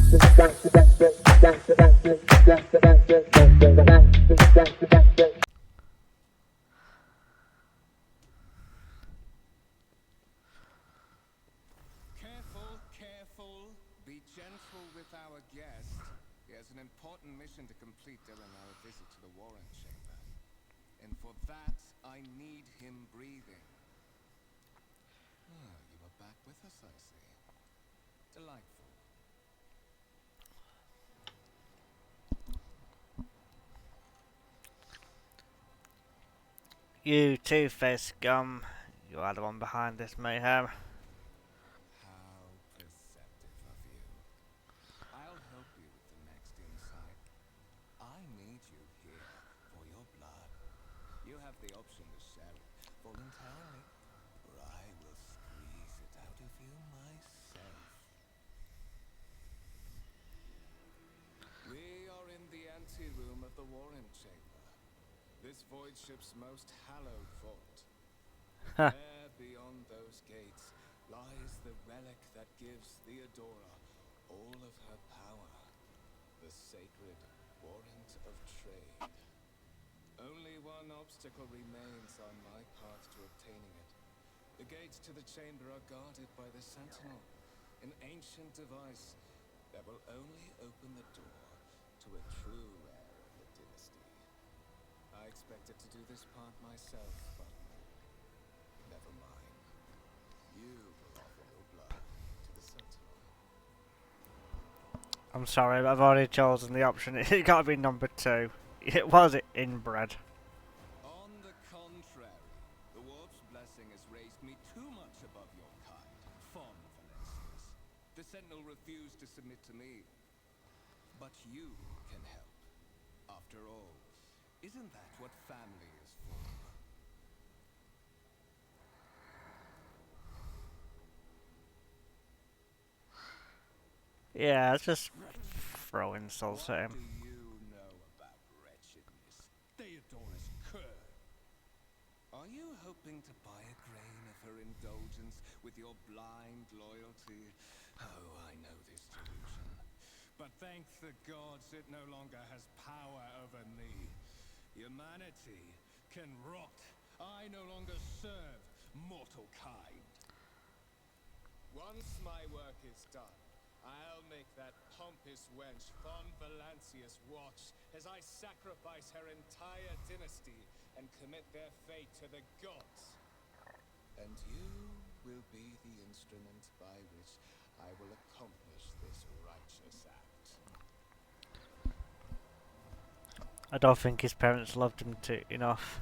Careful. Be gentle with our guest. He has an important mission to complete during our visit to the Warren Chamber. And for that, I need him breathing. Ah, you are back with us, I see. Delightful. You two-faced scum. You are the one behind this mayhem. How perceptive of you. I'll help you with the next insight. I need you here for your blood. You have the option to share it voluntarily, or I will squeeze it out of you myself. We are in the anteroom of the Warren Chamber. This void ship's most hallowed vault. There, beyond those gates, lies the relic that gives Theodora all of her power. The sacred warrant of trade. Only one obstacle remains on my path to obtaining it. The gates to the chamber are guarded by the Sentinel, an ancient device that will only open the door to a true heir of the dynasty. I expected to do this part myself, but never mind. You will offer your blood to the Sentinel. I'm sorry, but I've already chosen the option. It got to be number 2. It was inbred. On the contrary, the Warp's blessing has raised me too much above your kind, fond Valencius. The Sentinel refused to submit to me. But you can help. After all, isn't that what family is for? Yeah, let's just throw insults at him. What do you know about wretchedness, Theodora's cur? Are you hoping to buy a grain of her indulgence with your blind loyalty? Oh, I know this delusion. But thank the gods it no longer has power over me. Humanity can rot. I no longer serve mortal kind. Once my work is done, I'll make that pompous wench Von Valancius watch as I sacrifice her entire dynasty and commit their fate to the gods. And you will be the instrument by which I will accomplish this righteous act. I don't think his parents loved him enough.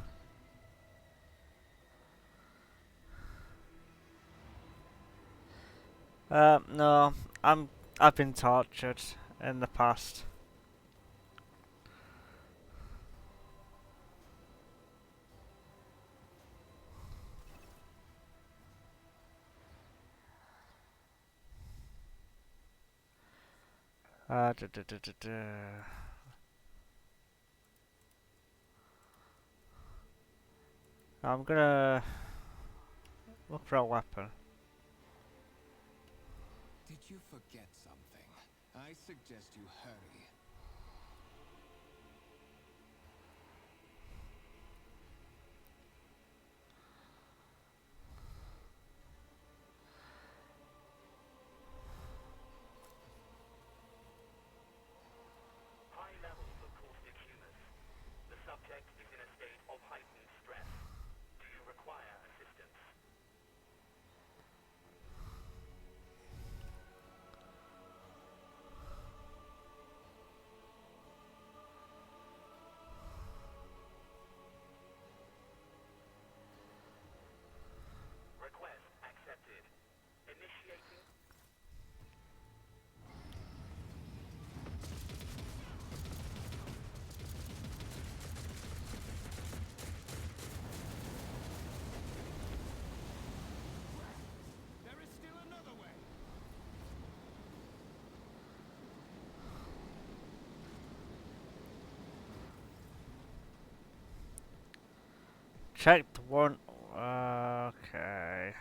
No, I've been tortured in the past. Da, da, da, da, da. I'm gonna look for a weapon. Did you forget something? I suggest you hurry. High levels of caustic humus. The subject is in a state of heightened stress. Do you require assistance? Request accepted. Initiating. There is still another way. Check the one. Okay.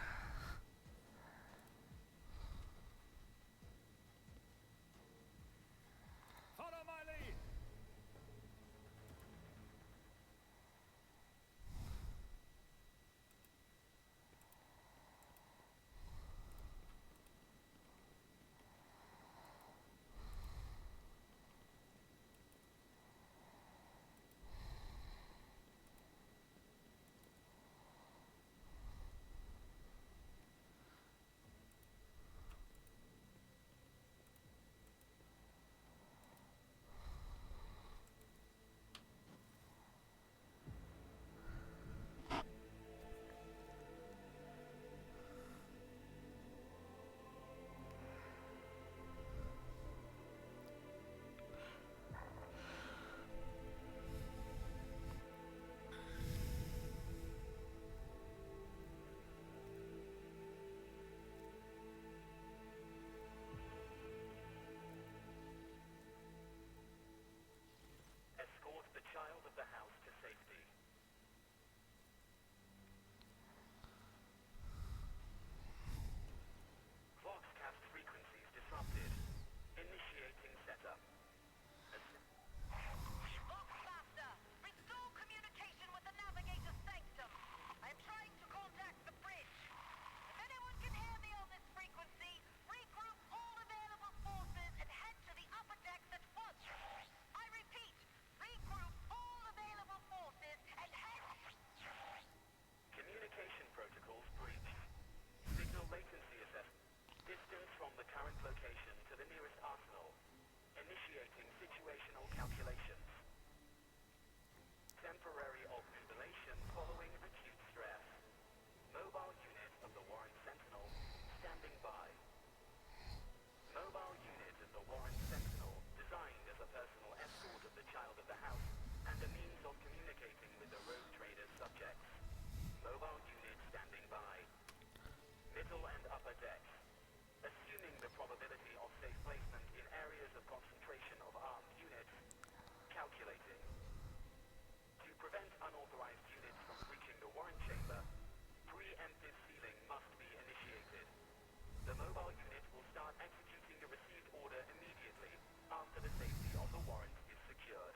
The mobile unit will start executing the received order immediately after the safety of the warrant is secured.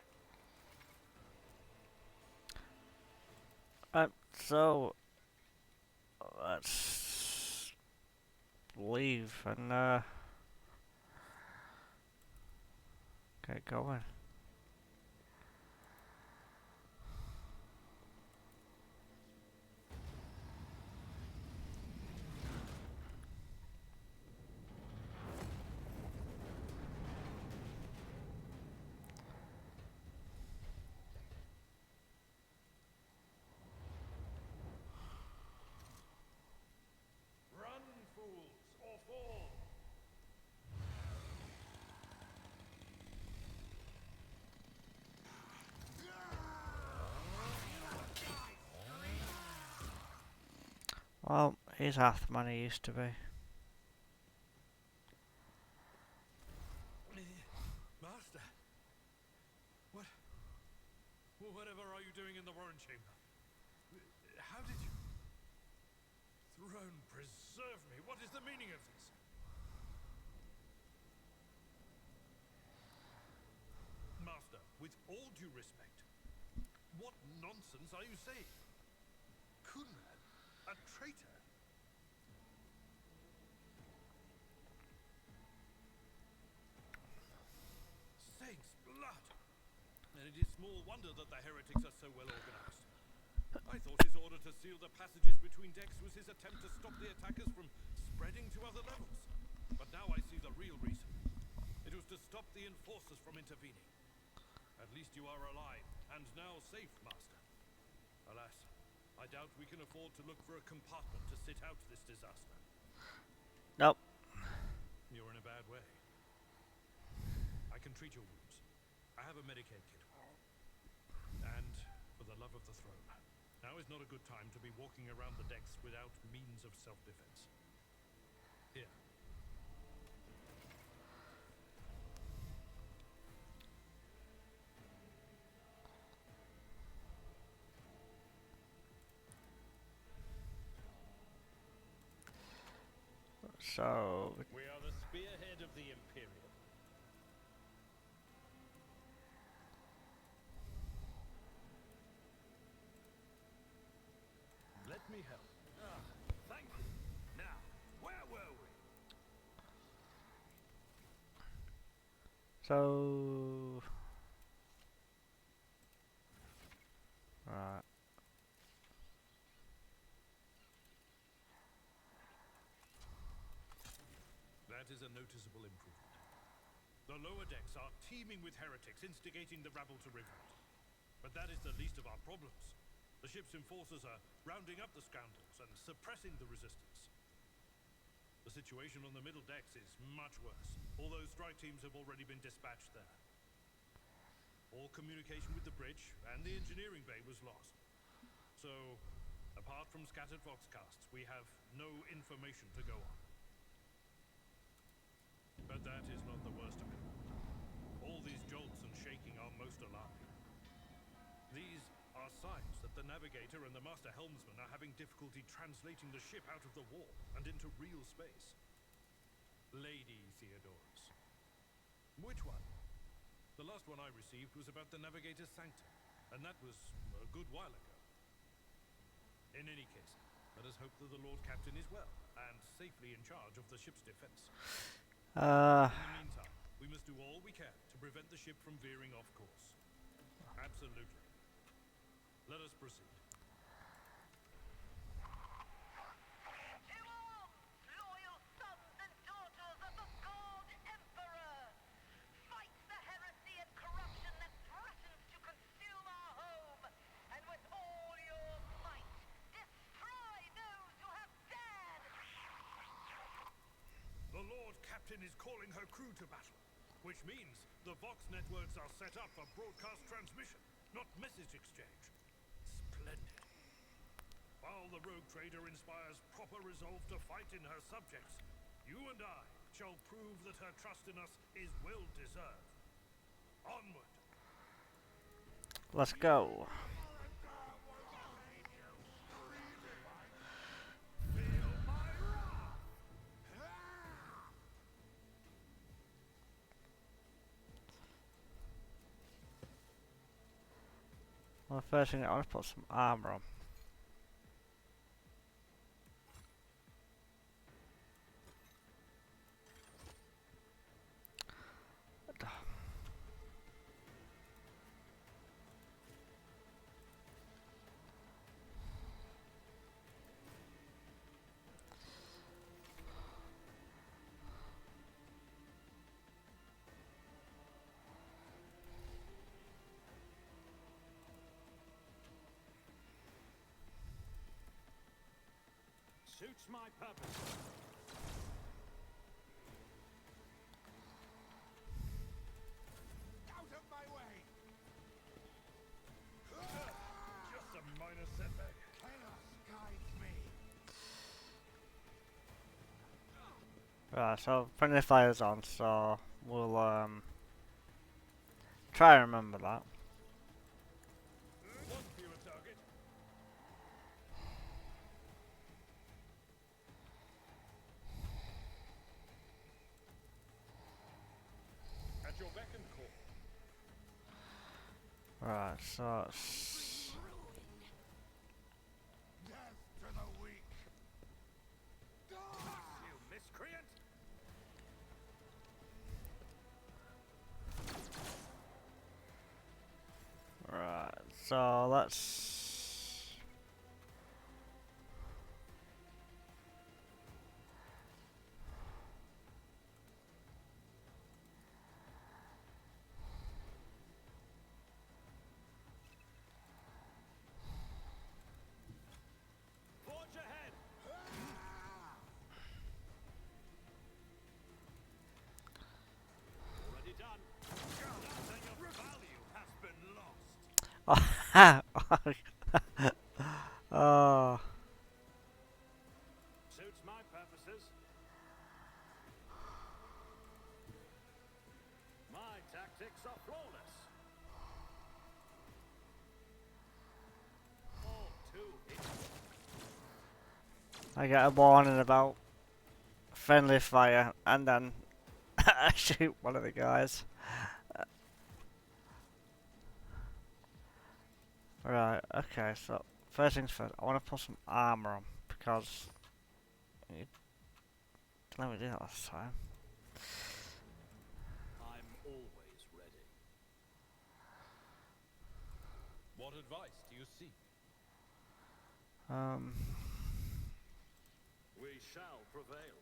So let's leave and get going. Run, fools, or fall! Well, he's half the man he used to be. Master! What? Well, whatever are you doing in the Warren Chamber? How did you... Throne preserve me! What is the meaning of this? Master, with all due respect, what nonsense are you saying? Kunrad? A traitor? Saints' blood! And it is small wonder that the heretics are so well organized. I thought his order to seal the passages between decks was his attempt to stop the attackers from spreading to other levels. But now I see the real reason. It was to stop the enforcers from intervening. At least you are alive, and now safe, Master. Alas, I doubt we can afford to look for a compartment to sit out this disaster. Nope. You're in a bad way. I can treat your wounds. I have a Medicaid kit. And, for the love of the throne, now is not a good time to be walking around the decks without means of self-defense. Here. So We are the spearhead of the Imperium. Let me help. Thank you. Now, where were we? So right. That is a noticeable improvement. The lower decks are teeming with heretics instigating the rabble to revolt. But that is the least of our problems. The ship's enforcers are rounding up the scoundrels and suppressing the resistance. The situation on the middle decks is much worse, although strike teams have already been dispatched there. All communication with the bridge and the engineering bay was lost. So, apart from scattered voxcasts, we have no information to go on. But that is not the worst of it. All these jolts and shaking are most alarming. These are signs that the navigator and the master helmsman are having difficulty translating the ship out of the warp and into real space. Lady Theodorus. Which one? The last one I received was about the navigator's sanctum, and that was a good while ago. In any case, let us hope that the Lord Captain is well and safely in charge of the ship's defense. In the meantime, we must do all we can to prevent the ship from veering off course. Absolutely. Let us proceed. To arms, loyal sons and daughters of the God Emperor! Fight the heresy and corruption that threatens to consume our home, and with all your might, destroy those who have dared! The Lord Captain is calling her crew to battle, which means the Vox networks are set up for broadcast transmission, not message exchange. Splendid. While the rogue trader inspires proper resolve to fight in her subjects, you and I shall prove that her trust in us is well deserved. Onward. let's go. Feel my wrath! Well, first thing I want to put some armor on. Suits my purpose. Out of my way! Just a minor setback. Chaos guides me. Right, so friendly fire's on, so we'll try and remember that. One fewer target. At your beck and call. Right, so Death to the weak. You miscreant! right, so let's Forge ahead! Already done. Then your value has been lost. oh, Suits my purposes. My tactics are flawless. All too easy. I get a warning about friendly fire, and then I shoot one of the guys. Right, okay, so first things first, I want to put some armor on, because you didn't let me do that last time. I'm always ready. What advice do you seek? We shall prevail.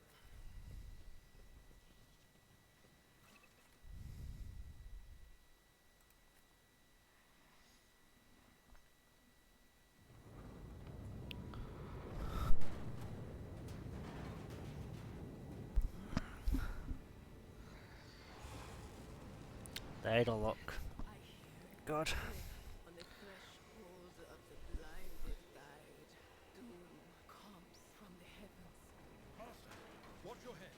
They'll look good. On the threshold of the blinded guide, doom comes from the heavens. Master, watch your head.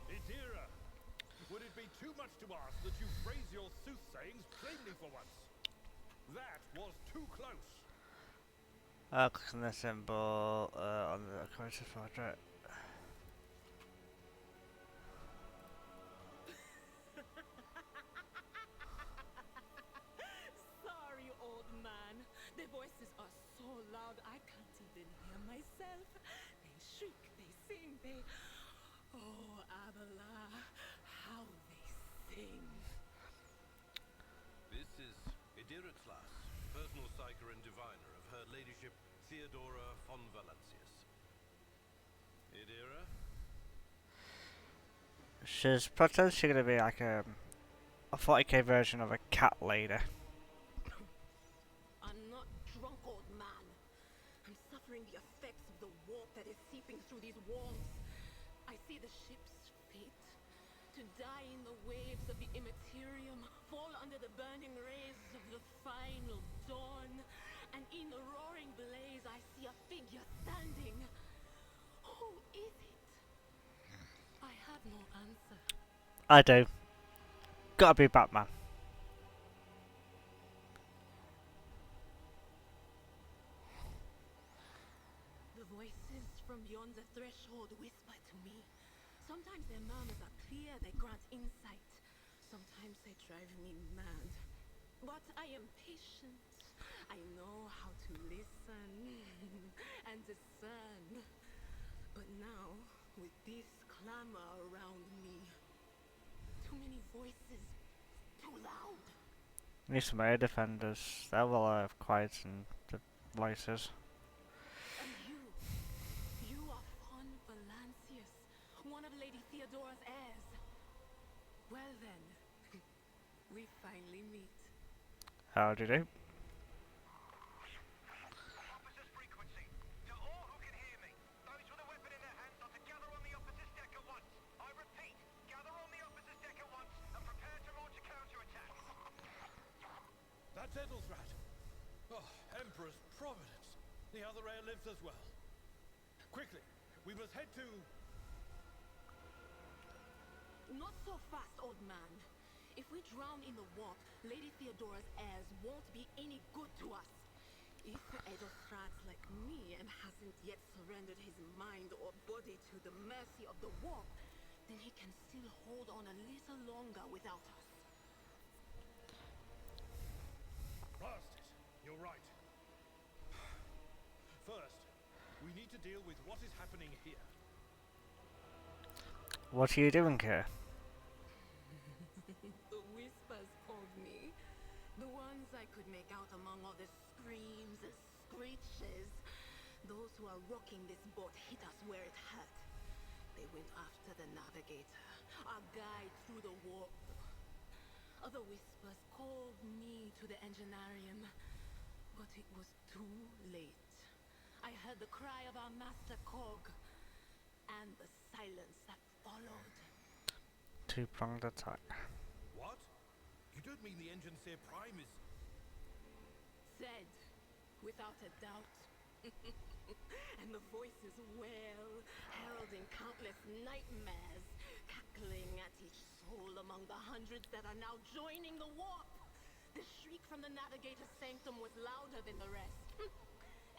Idira, would it be too much to ask that you phrase your soothsayings plainly for once? That was too close. Click on the symbol on the Koronus portrait. Sorry, old man. The voices are so loud I can't even hear myself. They shriek, they sing, they... Oh, Abela, how they sing. This is Idira Tlas, personal psyker and diviner of Her Ladyship Theodora von Valancius. Idira? She's potentially going to be like a 40k version of a cat lady. I'm not drunk, old man. I'm suffering the effects of the warp that is seeping through these walls. I see the ship's fate. To die in the waves of the immaterium, fall under the burning rays of the final dawn. And in the roaring blaze, I see a figure standing. Who is it? I have no answer. I do. Gotta be Batman. The voices from beyond the threshold whisper to me. Sometimes their murmurs are clear, they grant insight. Sometimes they drive me mad. But I am patient. I know how to listen and discern. But now, with this clamor around me, too many voices, too loud. Need some air defenders. They will quieten the voices. And you are Von Valancius, one of Lady Theodora's heirs. Well then, we finally meet. How do you do? Officers frequency. To all who can hear me, those with a weapon in their hands are to gather on the officers' deck at once. I repeat, gather on the officers' deck at once and prepare to launch a counterattack. That's Edelthrat. Oh, Emperor's Providence. The other heir lives as well. Quickly, we must head to... Not so fast, old man. If we drown in the warp, Lady Theodora's heirs won't be any good to us. If Edelthrat's like me and hasn't yet surrendered his mind or body to the mercy of the warp, then he can still hold on a little longer without us. Blast it. You're right. First, we need to deal with what is happening here. What are you doing here? The whispers called me. The ones I could make out among all the screams and screeches. Those who are rocking this boat hit us where it hurt. They went after the navigator, our guide through the warp. Other whispers called me to the enginarium, but it was too late. I heard the cry of our master Cog, and the silence that followed. Two-pronged attack. What? You don't mean the Engineer Prime is... Said, without a doubt. And the voices wail, heralding countless nightmares, cackling at each soul among the hundreds that are now joining the warp. The shriek from the navigator's sanctum was louder than the rest.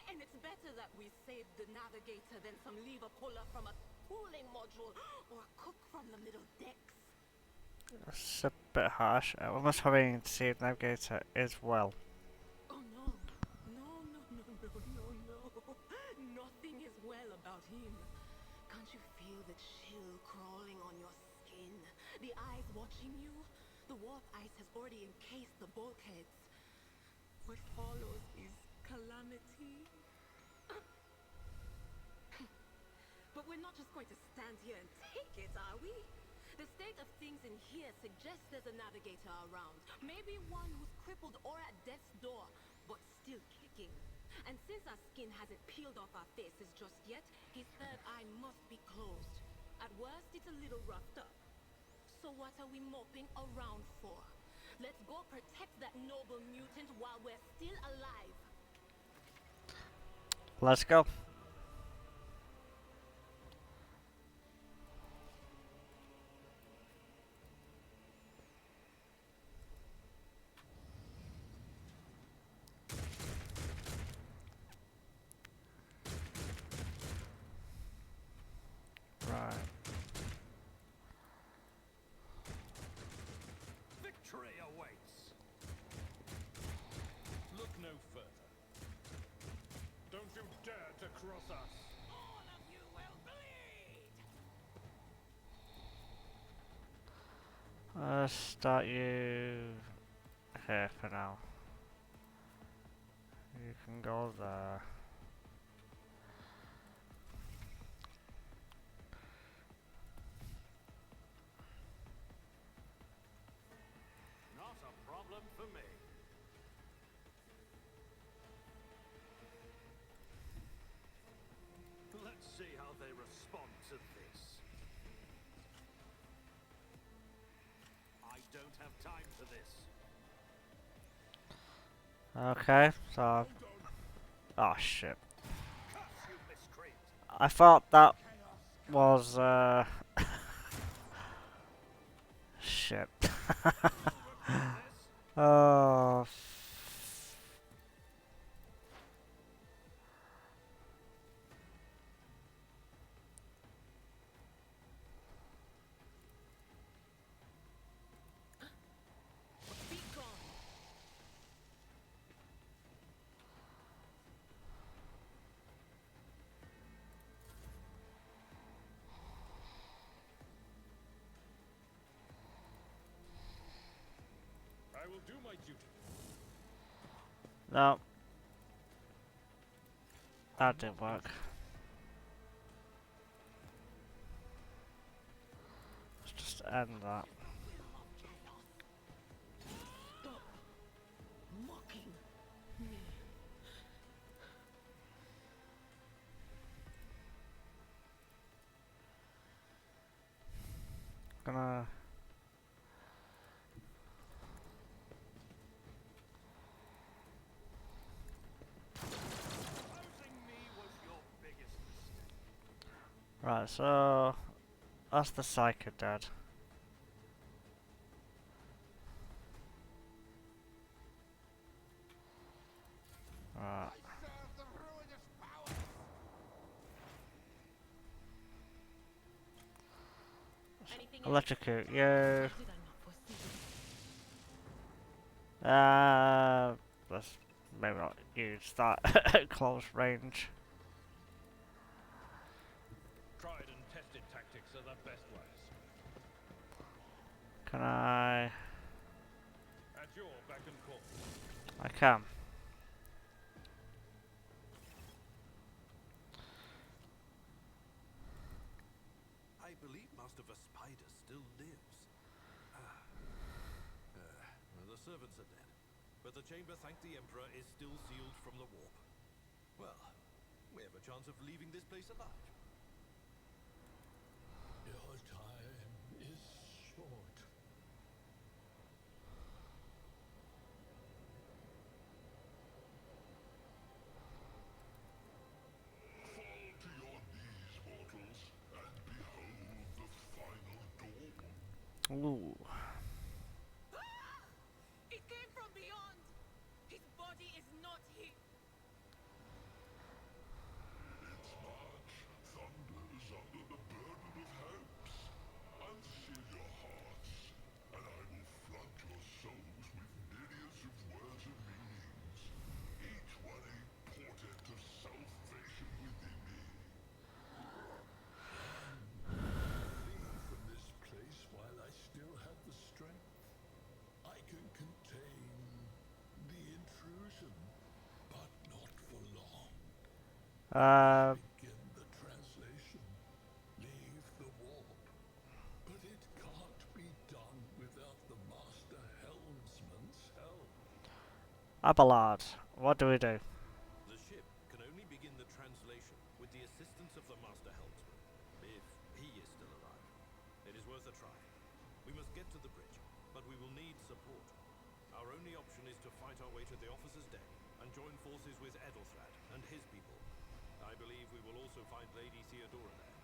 And it's better that we saved the navigator than some lever puller from a cooling module or a cook from the middle decks. That's a bit harsh. Almost having to save Navigator as well. Oh no. Nothing is well about him. Can't you feel the chill crawling on your skin? The eyes watching you? The warp ice has already encased the bulkheads. What follows is calamity. But we're not just going to stand here and take it, are we? The state of things in here suggests there's a navigator around. Maybe one who's crippled or at death's door, but still kicking. And since our skin hasn't peeled off our faces just yet, his third eye must be closed. At worst, it's a little roughed up. So what are we moping around for? Let's go protect that noble mutant while we're still alive. Let's go. Right. Victory awaits. Look no further. Don't you dare to cross us. All of you will bleed! Start you here for now. You can go there. Not a problem for me. Let's see how they respond to this. I don't have time for this. Okay, so... Oh shit. Curse you, miscreant. I thought that was, shit. Oh... do my duty. No. That didn't work. Let's just end that. Stop mocking me. Gonna. Opposing me was your biggest mistake. Right, so that's the Psycho dead. Right. Serve the ruinous power. Anything else? Electrocute you. Did I not foresee this? Let's maybe not use that at close range. Tried and tested tactics are the best ways. Can I? At your beck and call. I can. I believe Master Spider still lives. Well, the servants are dead, but the chamber, thank the Emperor, is still sealed from the warp. Well, we have a chance of leaving this place alive. Your time is short. Fall to your knees, mortals, and behold the final dawn. Ooh. It came from beyond. His body is not here. Its march thunders under the burden of hopes. Unseal your hearts, and I will flood your souls with myriads of words and meanings, each one a portent of salvation within me. Flee from this place while I still have the strength. I can contain the intrusion, but not for long. Begin the translation. Leave the warp. But it can't be done without the Master Helmsman's help. Abelard. What do we do? The ship can only begin the translation with the assistance of the Master Helmsman, if he is still alive. It is worth a try. We must get to the bridge, but we will need support. Our only option is to fight our way to the officer's deck and join forces with Edelthrad and his people. I believe we will also find Lady Theodora there.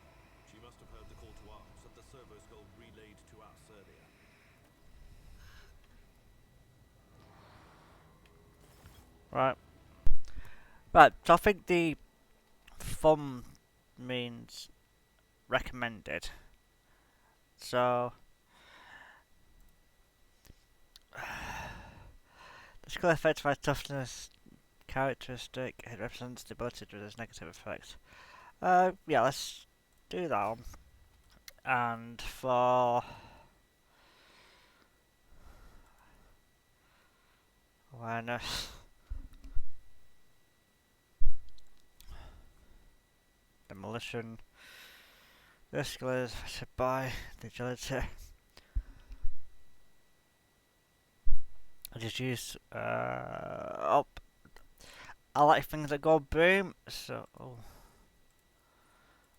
She must have heard the call to arms that the servo skull relayed to us earlier. Right. Right, so I think the thumb means recommended. So the skill effect by toughness characteristic, it represents the ability to resist negative effects. Yeah, let's do that one. And for awareness, demolition, this skill is affected by the agility. I just use up. I like things that go boom, so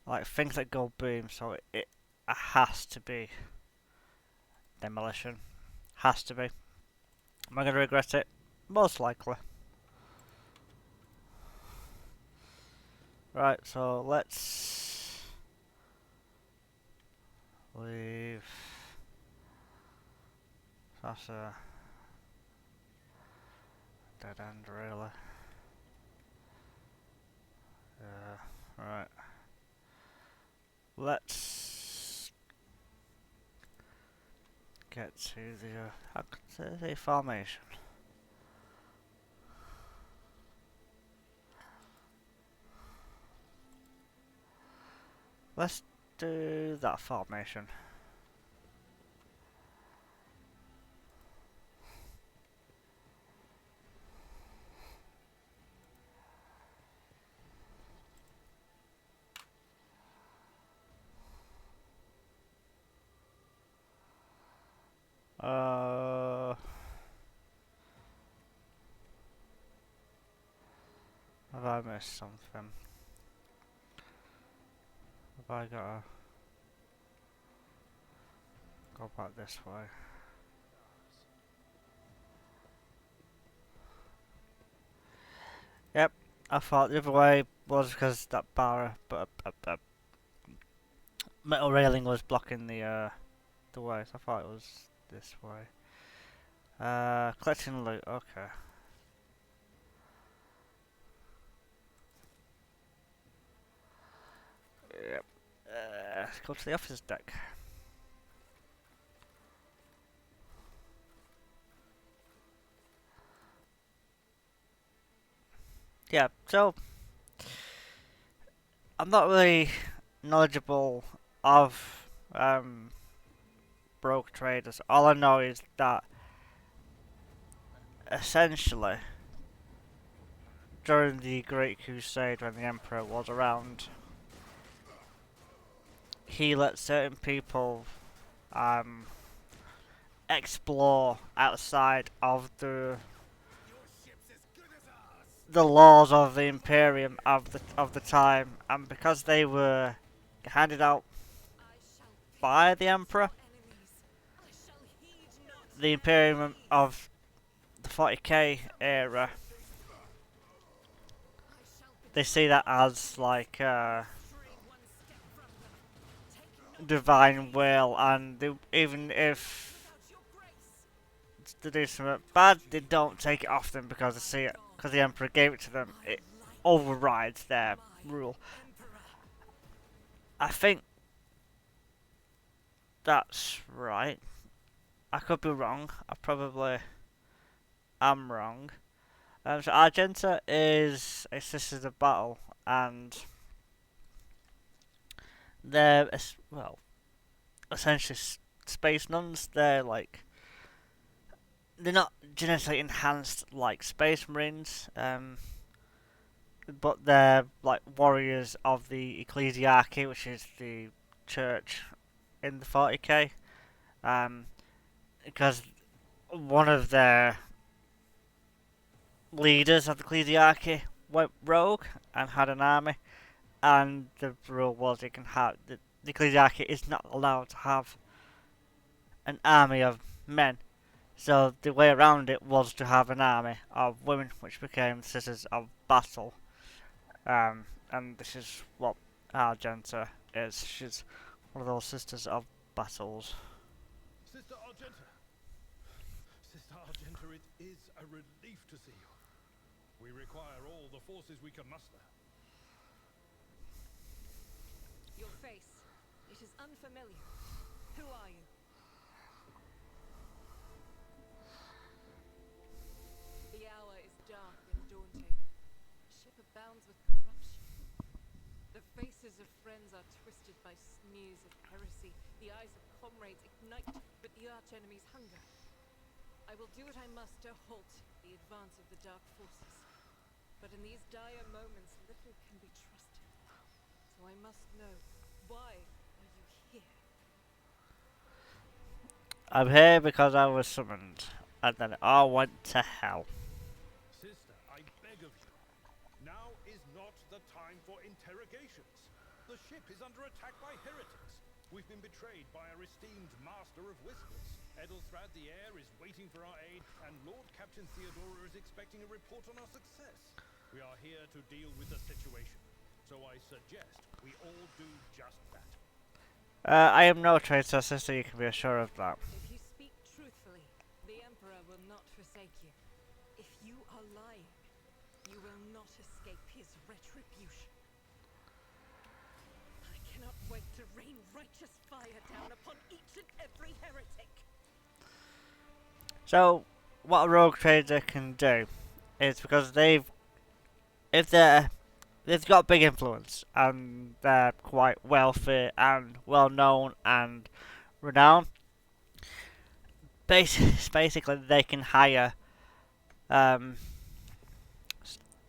I like things that go boom, so it has to be demolition. Has to be. Am I gonna regret it? Most likely. Right, so let's leave. That's a dead end, really. Right. Let's get to the formation. Let's do that formation. Uh, have I missed something? Have I gotta go back this way? Yep, I thought the other way was because that bar, metal railing was blocking the way. So I thought it was this way. Collecting loot. Okay. Yep. Let's go to the officer's deck. Yeah, so I'm not really knowledgeable of rogue traders. All I know is that essentially during the Great Crusade, when the Emperor was around, he let certain people explore outside of the laws of the Imperium of the time, and because they were handed out by the Emperor, the Imperium of the 40k era, they see that as like divine will, and even if they do something bad, they don't take it off them because they see it, because the Emperor gave it to them. It overrides their rule. I think that's right. I could be wrong. I probably am wrong. So Argenta is a Sisters of Battle, and they're well, essentially space nuns. They're not genetically enhanced like Space Marines, but they're like warriors of the Ecclesiarchy, which is the church in the 40k. Because one of their leaders of the Ecclesiarchy went rogue and had an army, and the rule was it can have the Ecclesiarchy is not allowed to have an army of men. So the way around it was to have an army of women, which became Sisters of Battle. And this is what Argenta is. She's one of those Sisters of Battles. Sister Argenta! Sister Argenta, it is a relief to see you. We require all the forces we can muster. Your face. It is unfamiliar. Who are you? The hour is dark and daunting. The ship abounds with corruption. The faces of friends are twisted by sneers of heresy. The eyes of comrades ignite with the arch-enemy's hunger. I will do what I must to halt the advance of the dark forces. But in these dire moments, little can be trusted. So I must know, why are you here? I'm here because I was summoned, and then it all went to hell. Sister, I beg of you. Now is not the time for interrogations. The ship is under attack by heretics. We've been betrayed by our esteemed Master of Whispers. Edelstrad the Heir is waiting for our aid, and Lord Captain Theodora is expecting a report on our success. We are here to deal with the situation, so I suggest we all do just that. I am no traitor, sister, you can be assured of that. If you speak truthfully, the Emperor will not forsake you. If you are lying, you will not escape his retribution. I cannot wait to rain righteous fire down upon each and every heretic. So, what a rogue trader can do is because they've got big influence and they're quite wealthy and well known and renowned. Basically, they can hire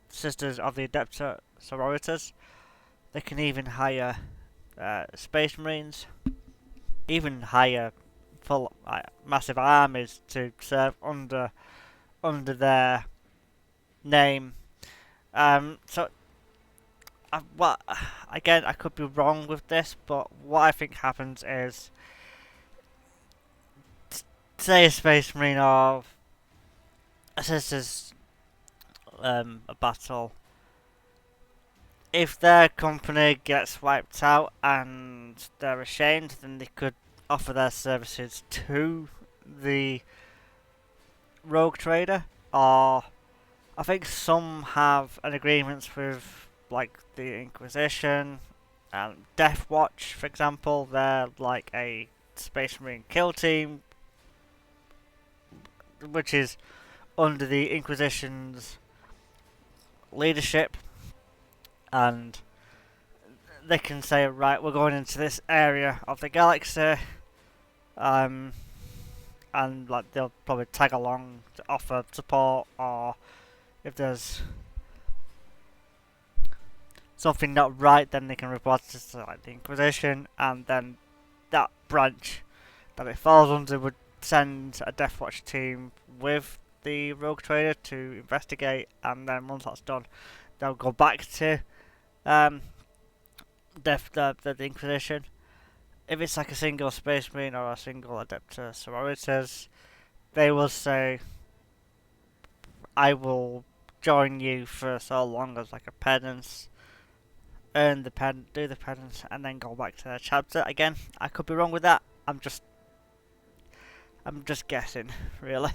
Sisters of the Adepta Sororitas. They can even hire Space Marines, even hire full massive armies to serve under their name. So what again, I could be wrong with this, but what I think happens is, say a Space Marine or there's a battle. If their company gets wiped out and they're ashamed, then they could offer their services to the rogue trader, or I think some have an agreement with like the Inquisition and Death Watch, for example. They're like a Space Marine kill team, which is under the Inquisition's leadership, and they can say, right, we're going into this area of the galaxy, and like they'll probably tag along to offer support, or if there's something not right, then they can report it to like the Inquisition, and then that branch that it falls under would send a Death Watch team with the rogue trader to investigate, and then once that's done, they'll go back to the Inquisition. If it's like a single Space Marine or a single Adeptus Sororitas, they will say, I will join you for so long as like a penance, earn the do the penance, and then go back to their chapter. Again, I could be wrong with that. I'm just guessing, really.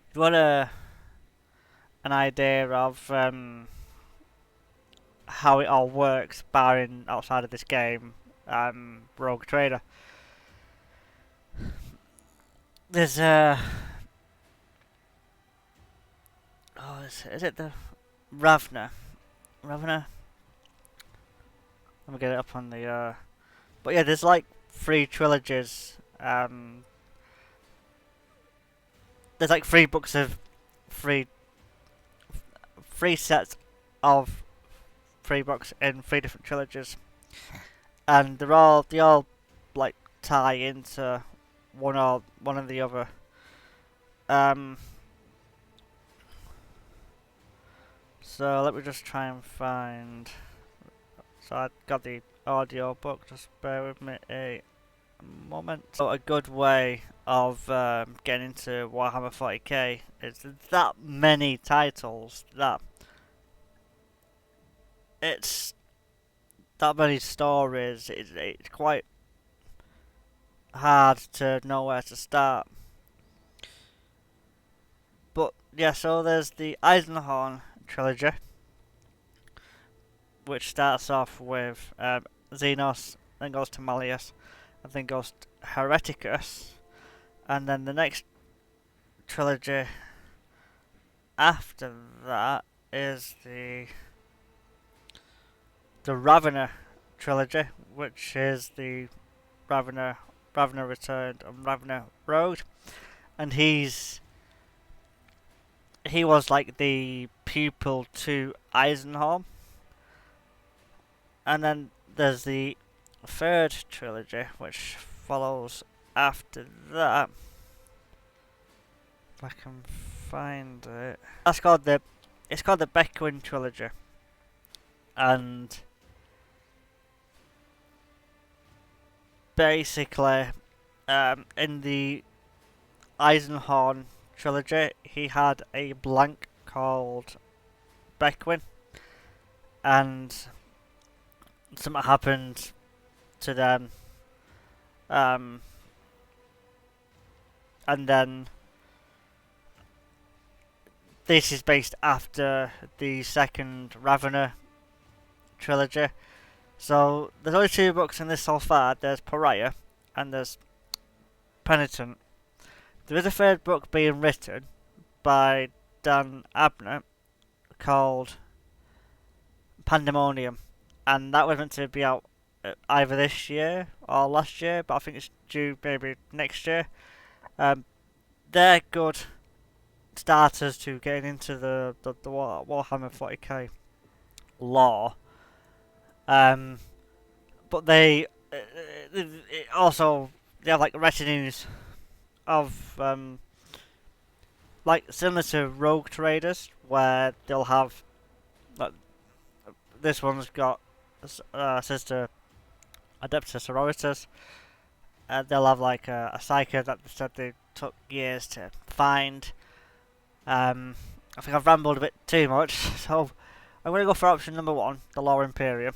If you want an idea of how it all works, barring outside of this game, Rogue Trader, there's is it the Ravner? Let me get it up on the but yeah, there's like 3 trilogies. There's like 3 books of 3 sets of 3 books in 3 different trilogies, and they all like tie into one or the other. So let me just try and find. So I got the audio book. Just bear with me a moment. So a good way of getting into Warhammer 40k is that many titles, that it's that many stories. It's quite hard to know where to start. But yeah, so there's the Eisenhorn trilogy, which starts off with Xenos, then goes to Malleus, and then goes to Hereticus, and then the next trilogy after that is the Ravener trilogy, which is the Ravener Returned and Ravener Road, and he was like the pupil to Eisenhorn. And then there's the 3rd trilogy, which follows after that. If I can find it. It's called the Beckwin trilogy. And basically, in the Eisenhorn trilogy, he had a blank called Beckwin, and something happened to them, and then this is based after the 2nd Ravener trilogy. So there's only 2 books in this so far. There's Pariah and there's Penitent. There is a 3rd book being written by Dan Abnett called Pandemonium, and that was meant to be out either this year or last year, but I think it's due maybe next year. They're good starters to getting into the Warhammer 40k lore, but they also they have like retinues of like similar to rogue traders, where they'll have like this one's got sister Adeptus Sororitas. They'll have like a psyker that they said they took years to find. I think I've rambled a bit too much, so I'm going to go for option number one, the Law Imperium.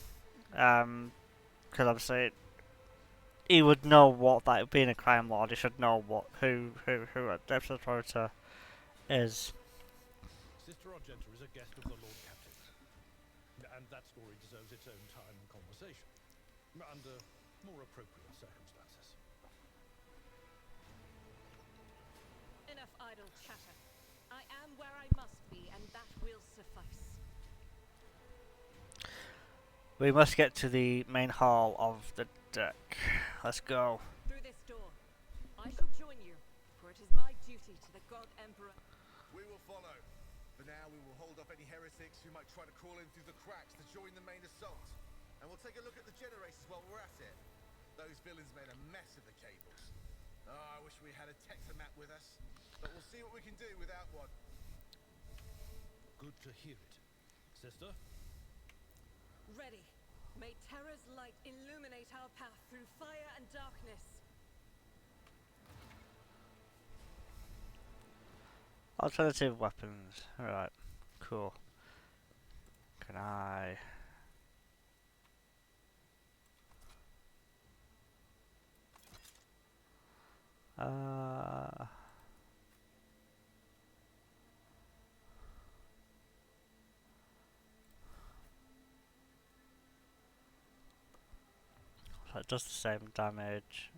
Because obviously he would know what that, being a crime lord, he should know what who Adeptus Sororita is. Sister Argenta is a guest of the Lord Captain, and that story deserves its own time and conversation, under more appropriate circumstances. Enough idle chatter. I am where I must be, and that will suffice. We must get to the main hall of the deck. Let's go. Through this door. I shall join you, for it is my duty to the God Emperor. We will follow. For now, we will hold off any heretics who might try to crawl in through the cracks to join the main assault. And we'll take a look at the generators while we're at it. Those villains made a mess of the cables. Oh, I wish we had a Texamat with us. But we'll see what we can do without one. Good to hear it. Sister? Ready. May terror's light illuminate our path through fire and darkness. Alternative weapons. Alright, cool. Can I... So it does the same damage.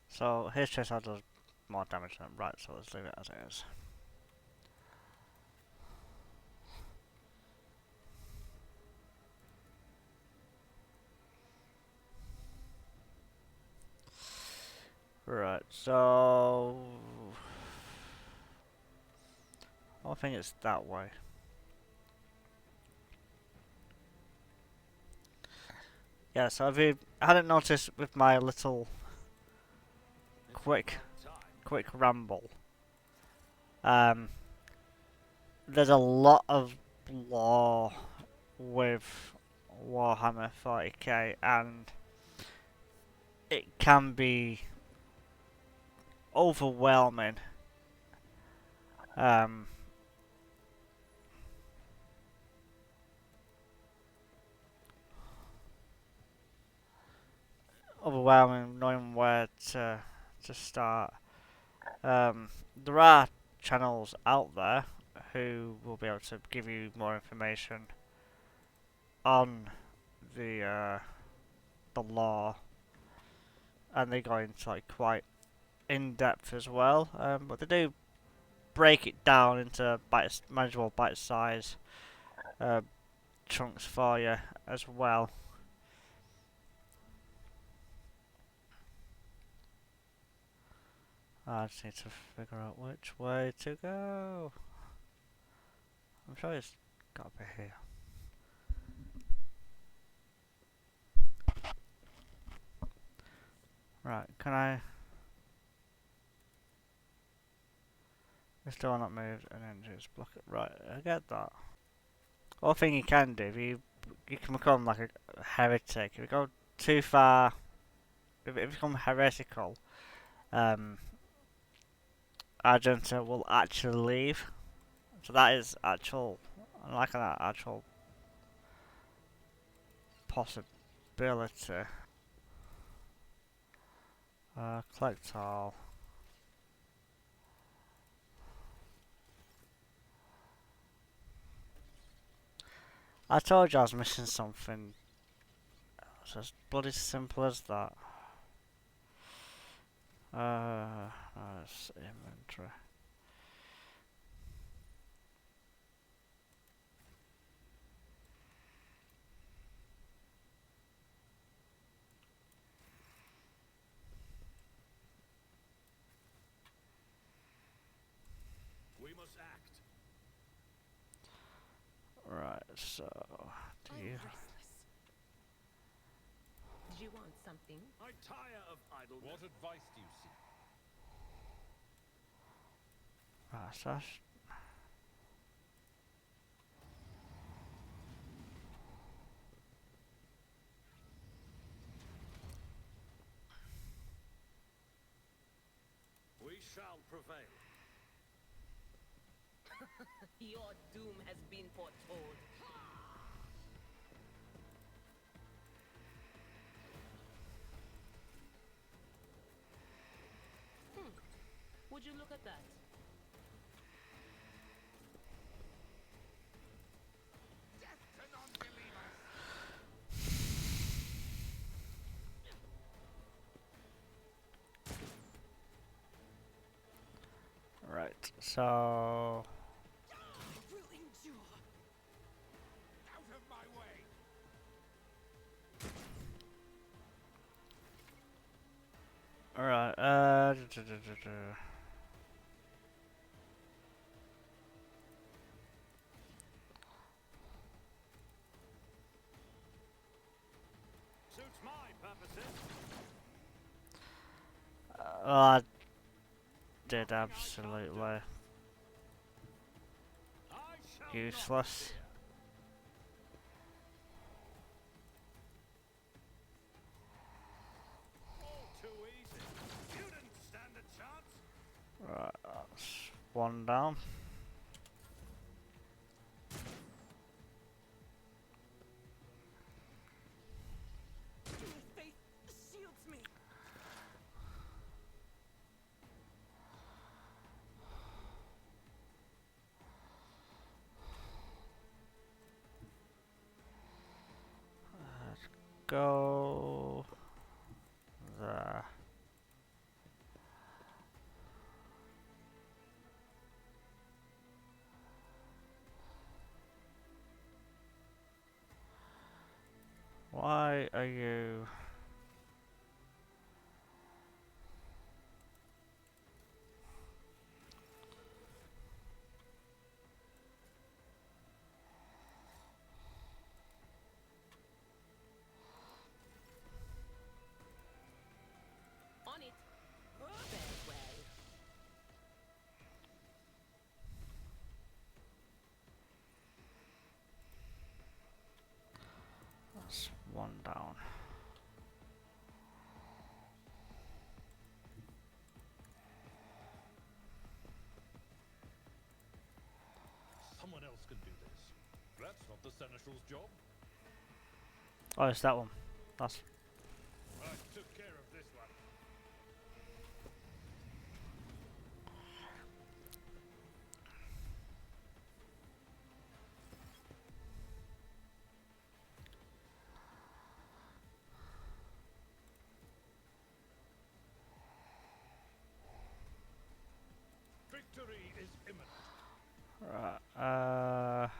So his chest does more damage than right, so let's leave it as it is. Right, so I think it's that way. Yeah, so if you hadn't noticed with my little quick ramble, there's a lot of lore with Warhammer 40k, and it can be overwhelming. Overwhelming knowing where to start. There are channels out there who will be able to give you more information on the lore, and they go into like quite in depth as well. But they do break it down into manageable bite-size chunks for you as well. I just need to figure out which way to go. I'm sure it's got to be here. Right, can I... This door not moved and then just block it. Right, I get that. One thing you can do, if you can become like a heretic, if you go too far, if you become heretical, Argenta will actually leave. So that is actual, like an actual possibility. Collect all. I told you I was missing something. It's as bloody simple as that. That's inventory. So, do I'm you? restless. Did you want something? I tire of idleness. What advice do you seek? Right, so that's We shall prevail. Your doom has been foretold. Would you look at that? Death to non-believers! right. So, Will endure. Out of my way! alright. Suits my purposes. I did absolutely I shall useless. not. All too easy. You didn't stand a chance. Right, that's one down. My faith shields me. Go there. Why are you? On it. Very well. That's one down. Someone else can do this. That's not the Seneschal's job. Oh, it's that one. That's I took care of this one. Victory is imminent. right.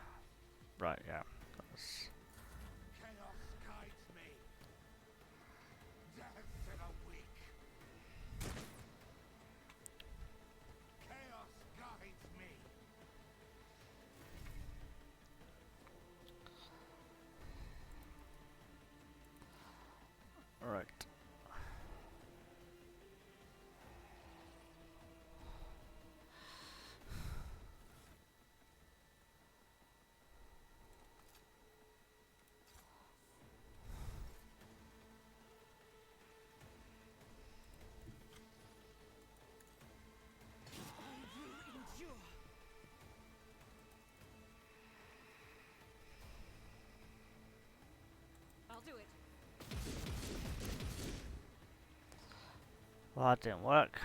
Right, yeah. That's Chaos guides me. Death to the weak. Chaos guides me. right. I will endure. I'll do it. Well, that didn't work.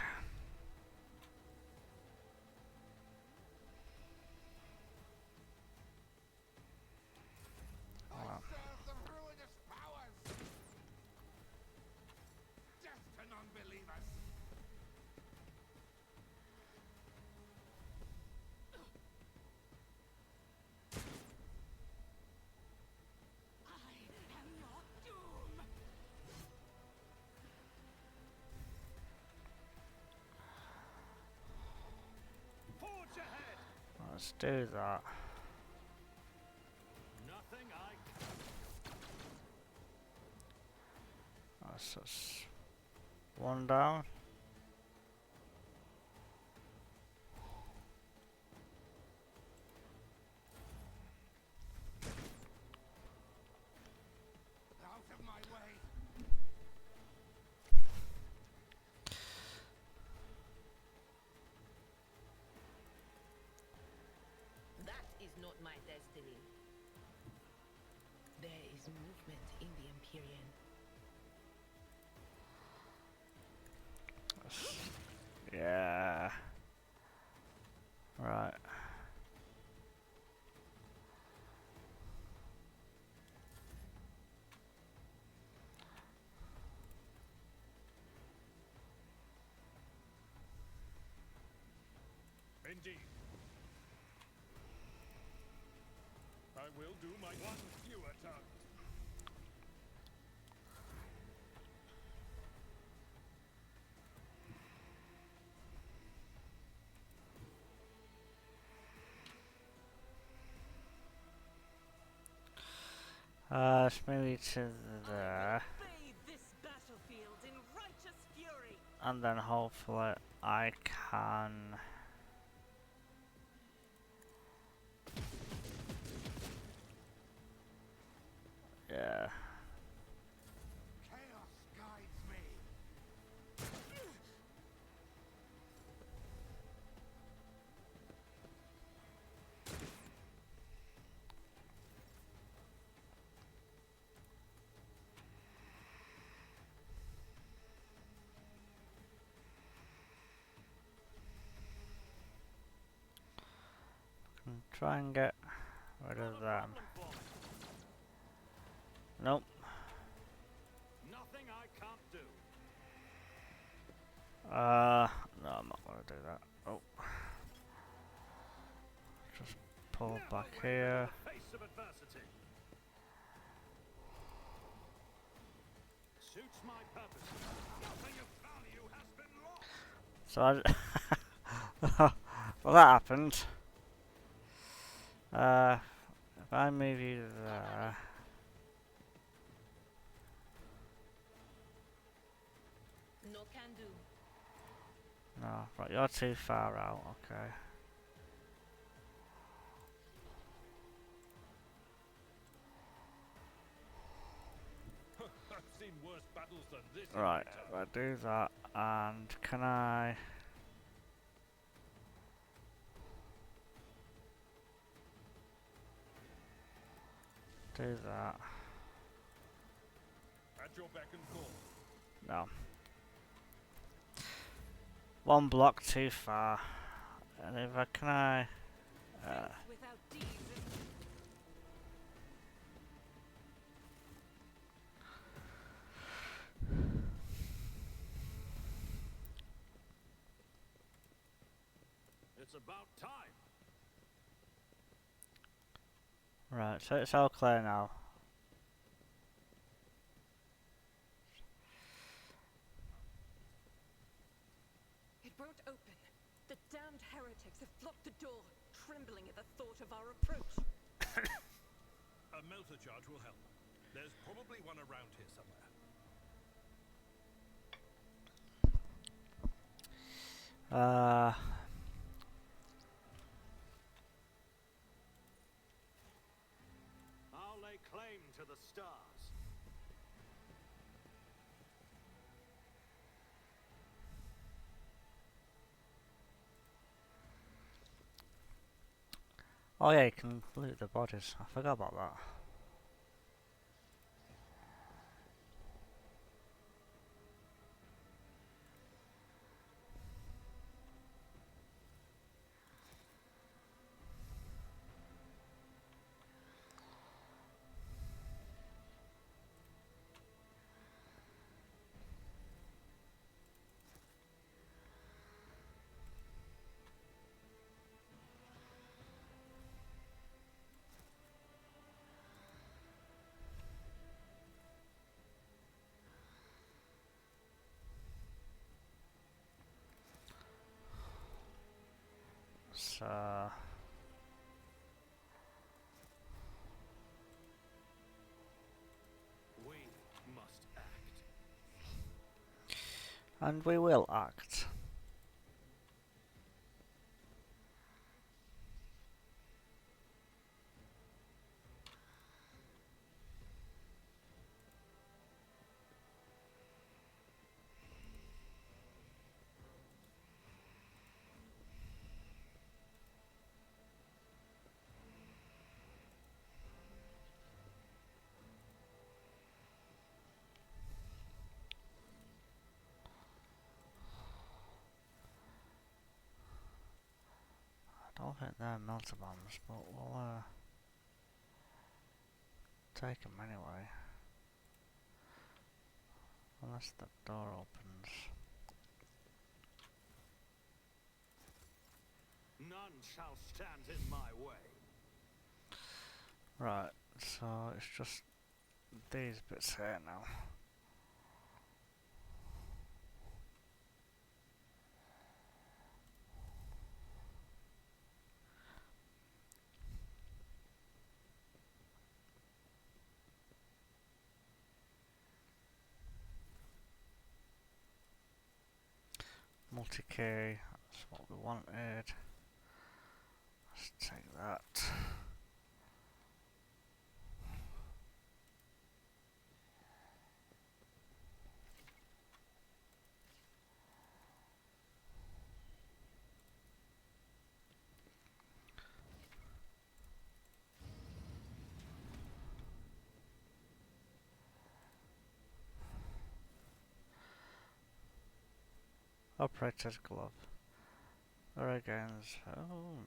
I serve the ruinous powers. Death to non-believers. I am your doom. Forge ahead. Let's do that. So that's one down. Out of my way! That is not my destiny. There is movement in the Empyrean. Yeah. Right. Indeed. I will do my one fewer target. Let's maybe to there. Bathe this battlefield in righteous fury. And then hopefully I can... Yeah. Chaos guides me! Try and get rid of them. Nope. Nothing I can't do. No, I'm not gonna do that. Oh. Just pull back here. Face of adversity. Suits my purpose. Nothing of value has been lost. So I... well, that happened. If I move you there... No can do. No, right, you're too far out, okay. I've seen worse battles than this. Right, I do that, and can I... do that? At your beck and call. No. One block too far. And if I can I... Without deeds is It's about time. Right, so it's all clear now. It won't open. The damned heretics have blocked the door, trembling at the thought of our approach. A melter charge will help. There's probably one around here somewhere. I'll lay claim to the stars. Oh yeah, you can loot the bodies. I forgot about that. So... We must act. And we will act. I don't think they're melter bombs, but we'll take them anyway. Unless the door opens. None shall stand in my way. Right, so it's just these bits here now. Multi-key, that's what we wanted. Let's take that. Operator's glove. Oregon's. Oh.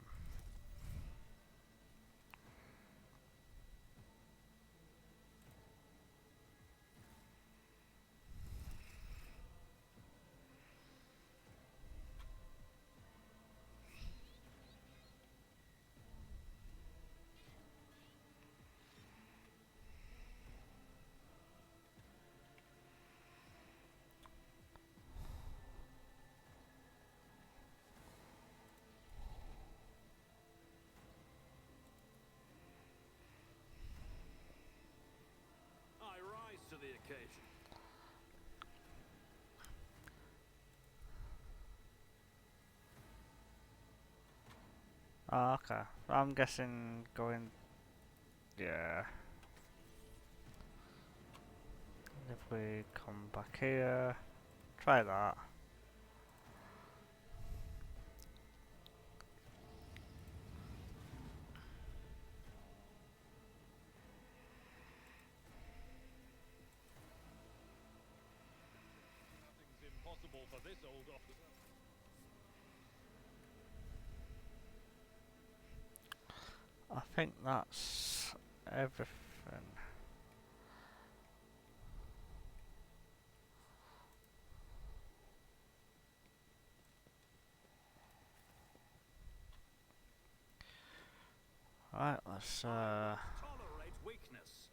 I rise to the occasion. Oh, okay. I'm guessing going. Yeah. If we come back here, try that. Nothing's impossible for this old officer. I think that's everything. Right, let's Tolerate weakness.